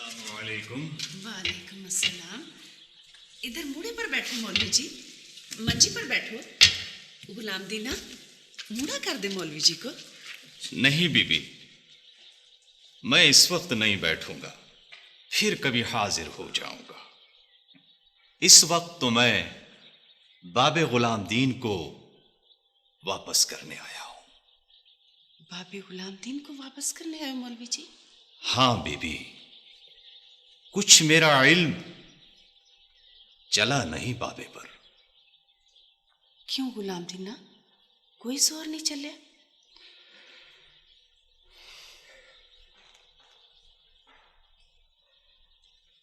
अस्सलामुअलैकुम। वालेकुम अस्सलाम। इधर मूढ़े पर बैठो मौलवी जी, मंजी पर बैठो। गुलाम दीना, मूढ़ा कर दे मौलवी जी को। नहीं बीबी, मैं इस वक्त नहीं बैठूंगा, फिर कभी हाजिर हो जाऊंगा। इस वक्त तो मैं बाबे गुलाम दीन को वापस करने आया हूं। बाबे गुलाम दीन को वापस करने आए मौलवी जी? हाँ बीबी, कुछ मेरा इल्म चला नहीं बाबे पर। क्यों गुलाम दीना, कोई जोर नहीं चले?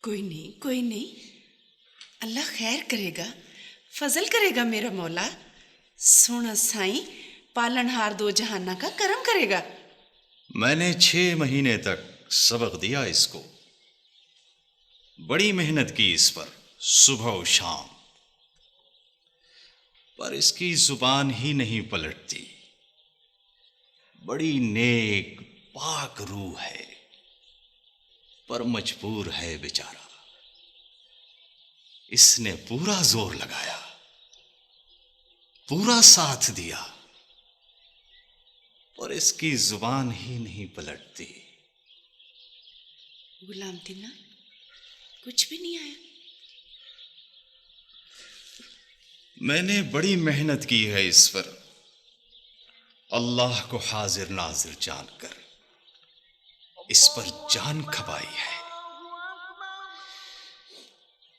कोई नहीं, कोई नहीं, अल्लाह खैर करेगा, फजल करेगा मेरा मौला। सोना साईं पालनहार दो जहाना का करम करेगा। मैंने 6 महीने तक सबक दिया इसको, बड़ी मेहनत की इस पर, सुबह और शाम, पर इसकी जुबान ही नहीं पलटती। बड़ी नेक पाक रूह है, पर मजबूर है बेचारा। इसने पूरा जोर लगाया, पूरा साथ दिया, पर इसकी जुबान ही नहीं पलटती। गुलाम दीना, कुछ भी नहीं आया? मैंने बड़ी मेहनत की है इस पर, अल्लाह को हाजिर नाजिर जानकर इस पर जान खपाई है,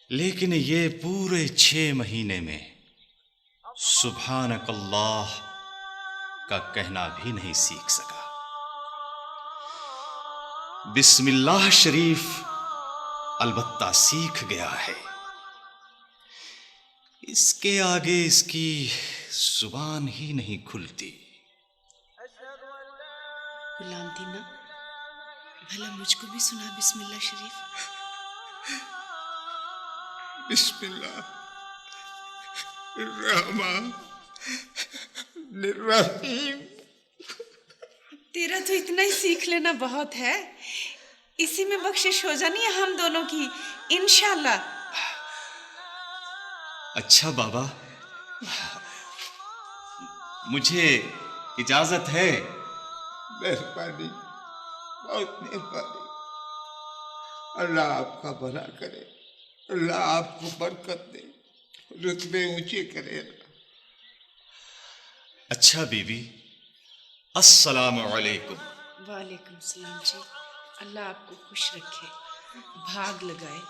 लेकिन ये पूरे 6 महीने में सुभानक अल्लाह का कहना भी नहीं सीख सका। बिस्मिल्लाह शरीफ अलबत्ता सीख गया है, इसके आगे इसकी जुबान ही नहीं खुलती। गुलाम दीना, भला मुझको भी सुना बिस्मिल्लाह शरीफ। बिस्मिल्लाह रहमान रहीम। तेरा तो इतना ही सीख लेना बहुत है, इसी में बख्शिश हो जानी है हम दोनों की, इंशाल्लाह। अच्छा बाबा, मुझे इजाजत है। मेहरबानी, बहुत मेहरबानी। अल्लाह आपका भला करे, अल्लाह आपको बरकत दे, रुतबे ऊंचे करे। अच्छा बीबी, अस्सलामु अलैकुम। वालेकुम सलाम जी, अल्लाह आपको खुश रखे, भाग लगाए,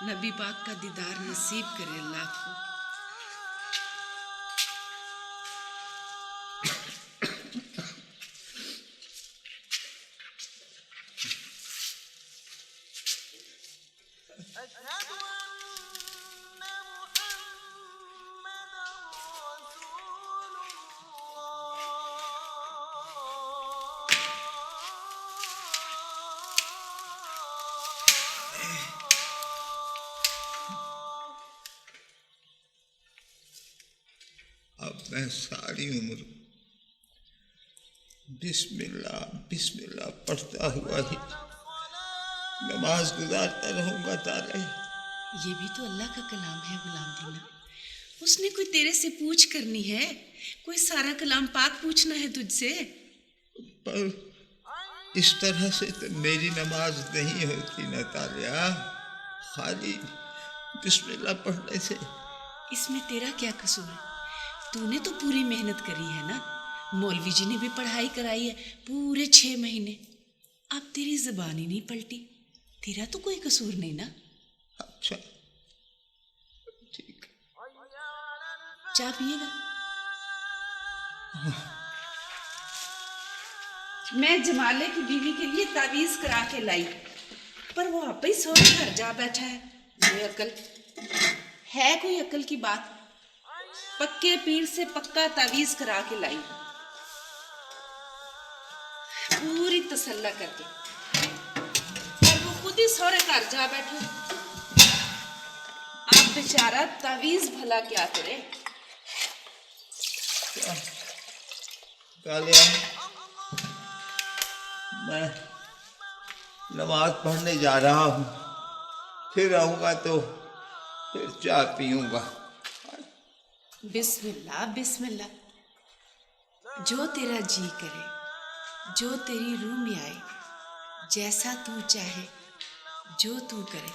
नबी पाक का दीदार नसीब करे अल्लाह को। अब मैं सारी उम्र बिस्मिल्लाह बिस्मिल्लाह पढ़ता हुआ ही नमाज गुजारता रहूंगा तारे। ये भी तो अल्लाह का कलाम है गुलाम दीना, उसने कोई तेरे से पूछ करनी है, कोई सारा कलाम पाक पूछना है तुझसे। पर इस तरह से तो मेरी नमाज नहीं होती न तालिया, खाली बिस्मिल्लाह पढ़ने से। इसमें तेरा क्या कसूर है? तूने तो पूरी मेहनत करी है ना, मौलवी जी ने भी पढ़ाई कराई है पूरे 6 महीने, अब तेरी जुबान ही नहीं पलटी, तेरा तो कोई कसूर नहीं ना। अच्छा ठीक, चाय पिएगा? मैं जमाले की बीवी के लिए तावीज करा के लाई, पर वो आप ही सोच घर जा बैठा है। कोई अकल है? कोई अकल की बात? पक्के पीर से पक्का तावीज करा के लाई, पूरी तसल्ला करके, और वो खुद ही सोरे घर जा बैठे। आप बेचारा तावीज भला क्या करे? तालिया, मैं नमाज पढ़ने जा रहा हूँ, फिर आऊँगा तो फिर चाय पीऊँगा। बिस्मिल्लाह बिस्मिल्लाह, जो तेरा जी करे, जो तेरी रूह में आए, जैसा तू चाहे, जो तू करे।